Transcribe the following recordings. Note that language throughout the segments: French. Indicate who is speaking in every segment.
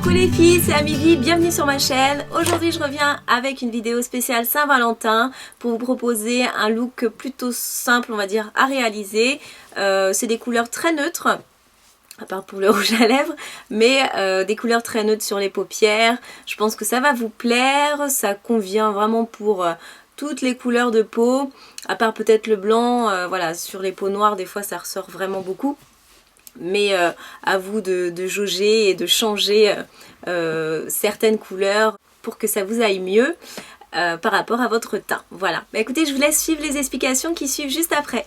Speaker 1: Coucou les filles, c'est Amélie, bienvenue sur ma chaîne. Aujourd'hui je reviens avec une vidéo spéciale Saint-Valentin pour vous proposer un look plutôt simple, on va dire, à réaliser. C'est des couleurs très neutres, à part pour le rouge à lèvres, mais des couleurs très neutres sur les paupières. Je pense que ça va vous plaire, ça convient vraiment pour toutes les couleurs de peau, à part peut-être le blanc, voilà, sur les peaux noires des fois ça ressort vraiment beaucoup. Mais à vous de jauger et de changer certaines couleurs pour que ça vous aille mieux par rapport à votre teint. Voilà. Bah, écoutez, je vous laisse suivre les explications qui suivent juste après.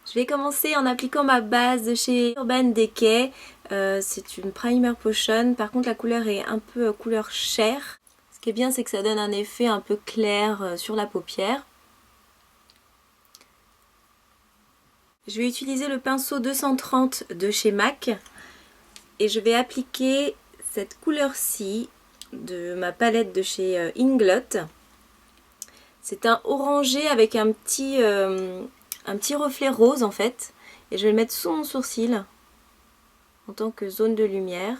Speaker 1: Je vais commencer en appliquant ma base de chez Urban Decay. C'est une Primer Potion. Par contre, la couleur est un peu couleur chair. Ce qui est bien, c'est que ça donne un effet un peu clair sur la paupière. Je vais utiliser le pinceau 230 de chez MAC et je vais appliquer cette couleur-ci de ma palette de chez Inglot. C'est un orangé avec un petit reflet rose en fait, et je vais le mettre sous mon sourcil en tant que zone de lumière.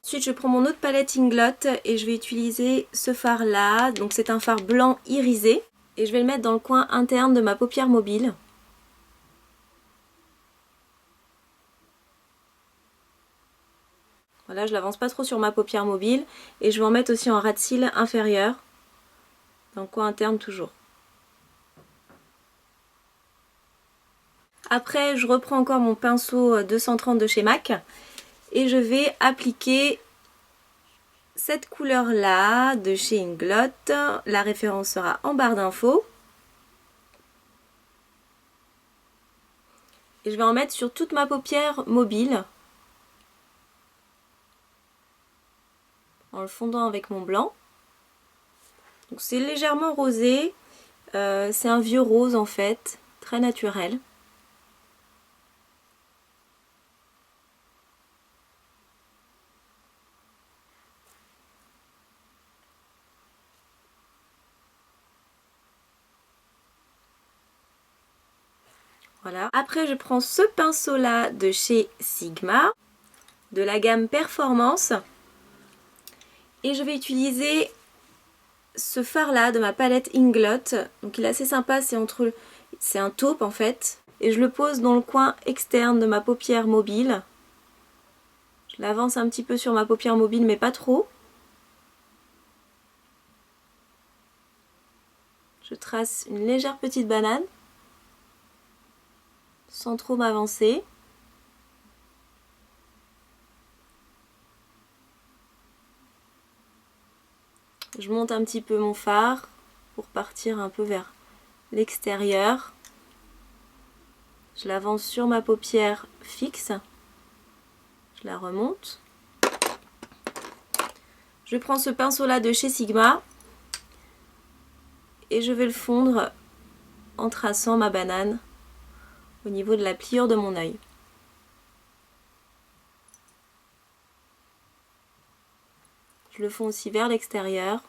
Speaker 1: Ensuite, je prends mon autre palette Inglot et je vais utiliser ce fard là. Donc c'est un fard blanc irisé. Et je vais le mettre dans le coin interne de ma paupière mobile. Voilà, je l'avance pas trop sur ma paupière mobile. Et je vais en mettre aussi en ras de cils inférieur. Dans le coin interne toujours. Après, je reprends encore mon pinceau 230 de chez MAC. Et je vais appliquer cette couleur là de chez Inglot. La référence sera en barre d'infos. Et je vais en mettre sur toute ma paupière mobile. En le fondant avec mon blanc. Donc c'est légèrement rosé. C'est un vieux rose en fait. Très naturel. Voilà. Après, je prends ce pinceau-là de chez Sigma, de la gamme Performance. Et je vais utiliser ce fard-là de ma palette Inglot. Donc il est assez sympa, c'est un taupe en fait. Et je le pose dans le coin externe de ma paupière mobile. Je l'avance un petit peu sur ma paupière mobile, mais pas trop. Je trace une légère petite banane. Sans trop m'avancer. Je monte un petit peu mon fard pour partir un peu vers l'extérieur. Je l'avance sur ma paupière fixe. Je la remonte. Je prends ce pinceau là de chez Sigma et je vais le fondre en traçant ma banane au niveau de la pliure de mon œil. Je le fonds aussi vers l'extérieur.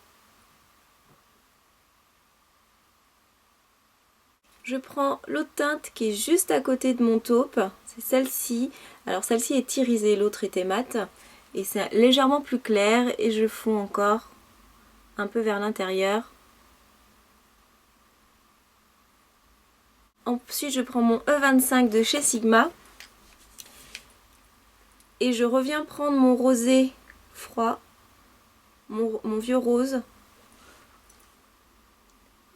Speaker 1: Je prends l'autre teinte qui est juste à côté de mon taupe, c'est celle-ci. Alors celle-ci est irisée, l'autre était mate. Et c'est légèrement plus clair et je fonds encore un peu vers l'intérieur. Ensuite, je prends mon E25 de chez Sigma et je reviens prendre mon rosé froid, mon vieux rose,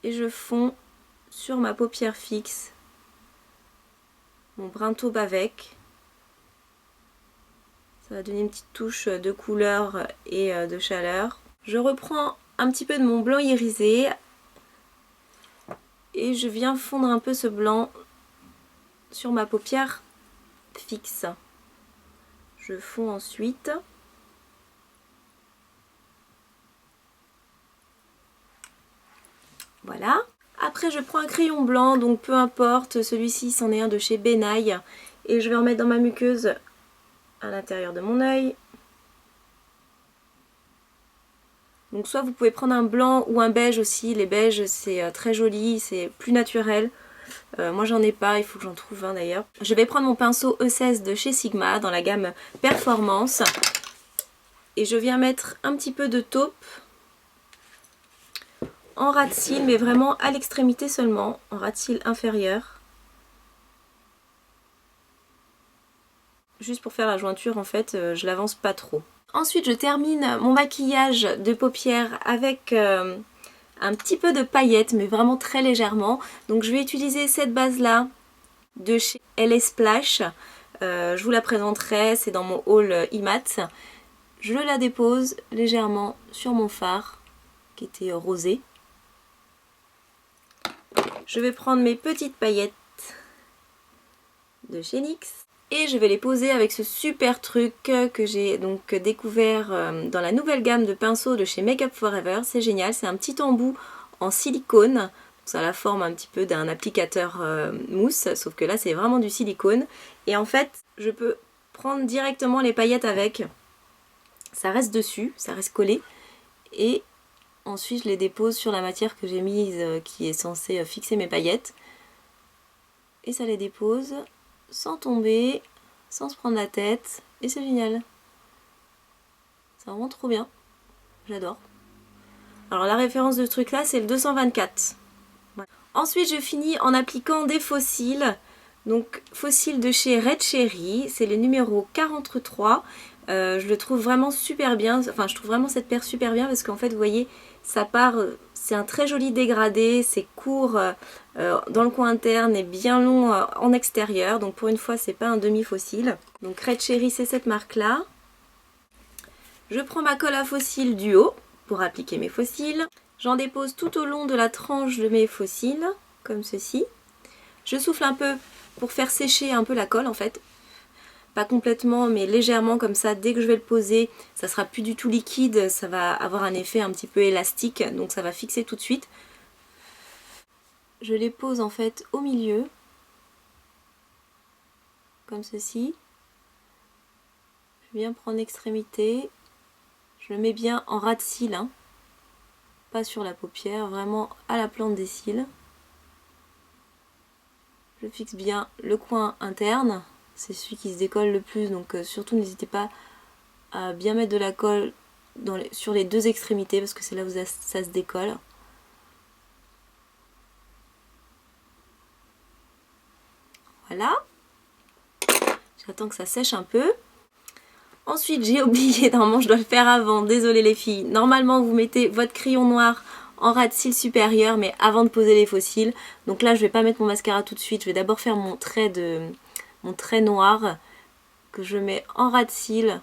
Speaker 1: et je fonds sur ma paupière fixe mon brun taupe avec. Ça va donner une petite touche de couleur et de chaleur. Je reprends un petit peu de mon blanc irisé. Et je viens fondre un peu ce blanc sur ma paupière fixe. Je fonds ensuite. Voilà. Après, je prends un crayon blanc, donc peu importe, celui-ci c'en est un de chez Benaille. Et je vais en mettre dans ma muqueuse à l'intérieur de mon œil. Donc soit vous pouvez prendre un blanc ou un beige aussi. Les beiges c'est très joli, c'est plus naturel. Moi j'en ai pas, il faut que j'en trouve un d'ailleurs. Je vais prendre mon pinceau E16 de chez Sigma dans la gamme Performance. Et je viens mettre un petit peu de taupe en ras de cils, mais vraiment à l'extrémité seulement, en ras de cils inférieur. Juste pour faire la jointure en fait, je l'avance pas trop. Ensuite je termine mon maquillage de paupières avec un petit peu de paillettes, mais vraiment très légèrement. Donc je vais utiliser cette base là de chez LA Splash. Je vous la présenterai, c'est dans mon haul IMAT. Je la dépose légèrement sur mon fard qui était rosé. Je vais prendre mes petites paillettes de chez NYX et je vais les poser avec ce super truc que j'ai donc découvert dans la nouvelle gamme de pinceaux de chez Make Up For Ever. C'est génial, c'est un petit embout en silicone. Ça a la forme un petit peu d'un applicateur mousse, sauf que là c'est vraiment du silicone. Et en fait, je peux prendre directement les paillettes avec. Ça reste dessus, ça reste collé. Et ensuite je les dépose sur la matière que j'ai mise qui est censée fixer mes paillettes. Et ça les dépose sans tomber, sans se prendre la tête. Et c'est génial. C'est vraiment trop bien. J'adore. Alors la référence de ce truc là c'est le 224. Ouais. Ensuite je finis en appliquant des faux cils. Donc faux cils de chez Red Cherry. C'est le numéro 43. Je le trouve vraiment super bien. Enfin je trouve vraiment cette paire super bien parce qu'en fait vous voyez ça part, c'est un très joli dégradé, c'est court dans le coin interne et bien long en extérieur. Donc pour une fois c'est pas un demi faux cil. Donc Red Cherry c'est cette marque là. Je prends ma colle à faux cils Duo pour appliquer mes faux cils. J'en dépose tout au long de la tranche de mes faux cils, comme ceci. Je souffle un peu pour faire sécher un peu la colle en fait. Pas complètement mais légèrement comme ça, dès que je vais le poser, ça sera plus du tout liquide, ça va avoir un effet un petit peu élastique, donc ça va fixer tout de suite. Je les pose en fait au milieu, comme ceci. Je viens prendre l'extrémité, je le mets bien en ras de cils, hein. Pas sur la paupière, vraiment à la plante des cils. Je fixe bien le coin interne, c'est celui qui se décolle le plus, donc surtout n'hésitez pas à bien mettre de la colle sur les deux extrémités parce que c'est là où ça se décolle. Voilà. J'attends que ça sèche un peu. Ensuite j'ai oublié, normalement je dois le faire avant, désolé les filles. Normalement vous mettez votre crayon noir en ras de cils supérieur mais avant de poser les faux cils. Donc là je vais pas mettre mon mascara tout de suite, je vais d'abord faire mon trait noir que je mets en ras de cils.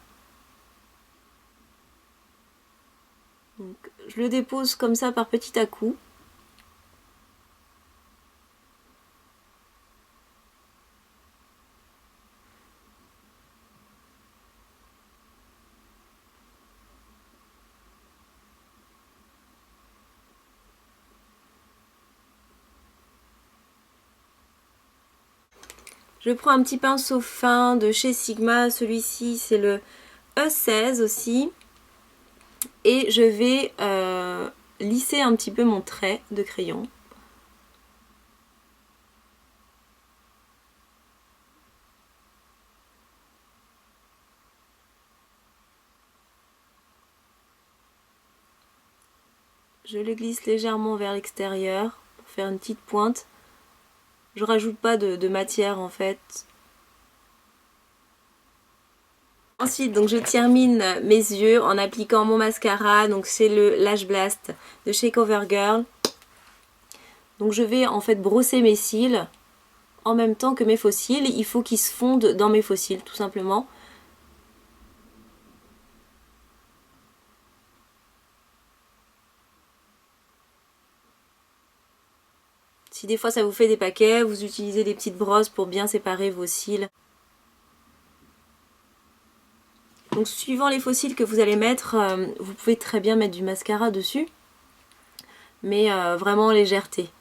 Speaker 1: Donc, je le dépose comme ça par petits à-coups. Je prends un petit pinceau fin de chez Sigma, celui-ci c'est le E16 aussi. Et je vais lisser un petit peu mon trait de crayon. Je le glisse légèrement vers l'extérieur pour faire une petite pointe. Je rajoute pas de matière en fait. Ensuite, donc je termine mes yeux en appliquant mon mascara. Donc c'est le Lash Blast de chez CoverGirl. Donc je vais en fait brosser mes cils en même temps que mes faux cils. Il faut qu'ils se fondent dans mes faux cils tout simplement. Si des fois ça vous fait des paquets, vous utilisez des petites brosses pour bien séparer vos cils. Donc suivant les faux cils que vous allez mettre, vous pouvez très bien mettre du mascara dessus. Mais vraiment légèreté.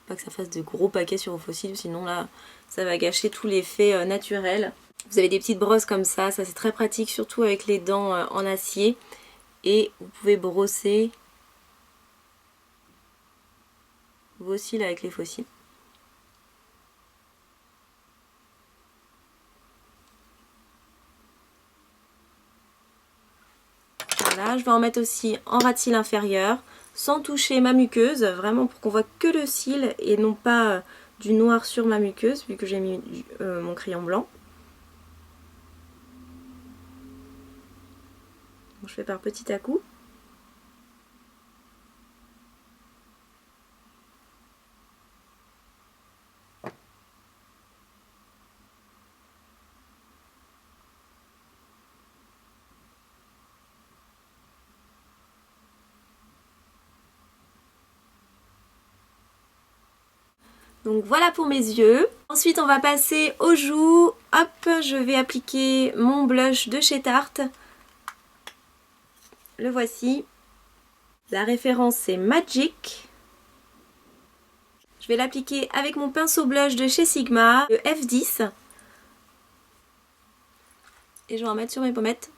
Speaker 1: Pas que ça fasse de gros paquets sur vos faux cils, sinon là ça va gâcher tout l'effet naturel. Vous avez des petites brosses comme ça c'est très pratique, surtout avec les dents en acier. Et vous pouvez brosser vos cils avec les faux cils. Voilà, je vais en mettre aussi en ras de cils inférieur, sans toucher ma muqueuse, vraiment pour qu'on voit que le cil et non pas du noir sur ma muqueuse, vu que j'ai mis mon crayon blanc. Donc, je fais par petit à coup. Donc voilà pour mes yeux. Ensuite on va passer aux joues. Hop, je vais appliquer mon blush de chez Tarte. Le voici. La référence c'est Magic. Je vais l'appliquer avec mon pinceau blush de chez Sigma, le F10. Et je vais en mettre sur mes pommettes.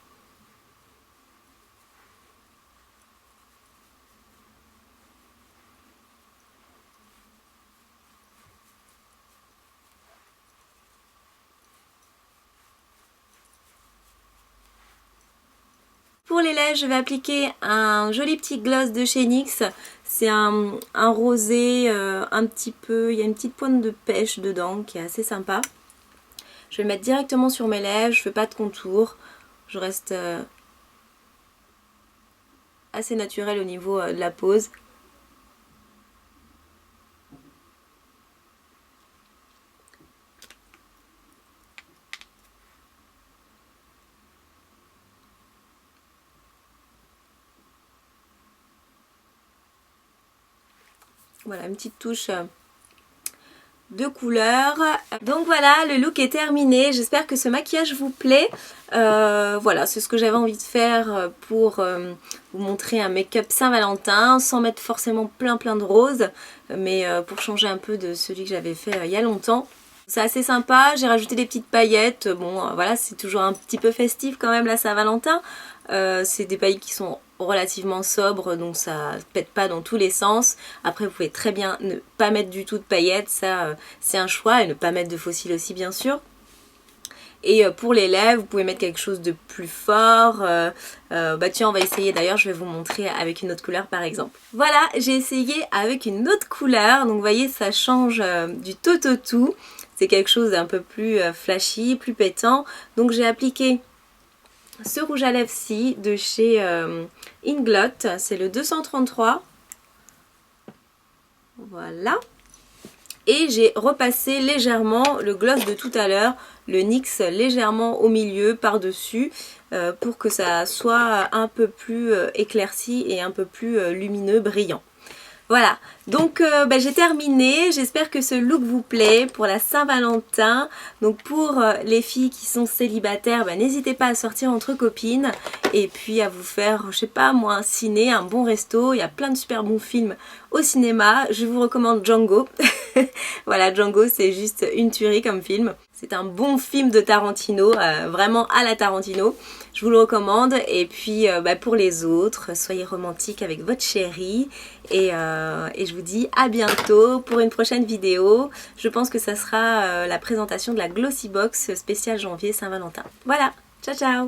Speaker 1: Pour les lèvres, je vais appliquer un joli petit gloss de chez NYX. C'est un rosé un petit peu, il y a une petite pointe de pêche dedans qui est assez sympa. Je vais le mettre directement sur mes lèvres, je ne fais pas de contour. Je reste assez naturelle au niveau de la pose. Voilà, une petite touche de couleur. Donc voilà, le look est terminé. J'espère que ce maquillage vous plaît. Voilà, c'est ce que j'avais envie de faire pour vous montrer un make-up Saint-Valentin, sans mettre forcément plein de roses, mais pour changer un peu de celui que j'avais fait il y a longtemps. C'est assez sympa, j'ai rajouté des petites paillettes. Bon, voilà, c'est toujours un petit peu festif quand même la Saint-Valentin. C'est des paillettes qui sont relativement sobres, donc ça pète pas dans tous les sens. Après vous pouvez très bien ne pas mettre du tout de paillettes, ça c'est un choix, et ne pas mettre de faux cils aussi bien sûr. Et pour les lèvres, vous pouvez mettre quelque chose de plus fort. Bah tiens, on va essayer d'ailleurs, je vais vous montrer avec une autre couleur par exemple. Voilà, j'ai essayé avec une autre couleur, donc vous voyez ça change du tout au tout. C'est quelque chose d'un peu plus flashy, plus pétant. Donc j'ai appliqué ce rouge à lèvres-ci de chez Inglot, c'est le 233. Voilà. Et j'ai repassé légèrement le gloss de tout à l'heure, le NYX légèrement au milieu, par-dessus, pour que ça soit un peu plus éclairci et un peu plus lumineux, brillant. Voilà, donc j'ai terminé, j'espère que ce look vous plaît pour la Saint-Valentin. Donc pour les filles qui sont célibataires, n'hésitez pas à sortir entre copines et puis à vous faire, je sais pas moi, un ciné, un bon resto. Il y a plein de super bons films au cinéma, je vous recommande Django. Voilà, Django c'est juste une tuerie comme film. C'est un bon film de Tarantino, vraiment à la Tarantino. Je vous le recommande. Et puis pour les autres, soyez romantiques avec votre chéri. Et je vous dis à bientôt pour une prochaine vidéo. Je pense que ça sera la présentation de la Glossy Box spéciale janvier Saint-Valentin. Voilà, ciao ciao!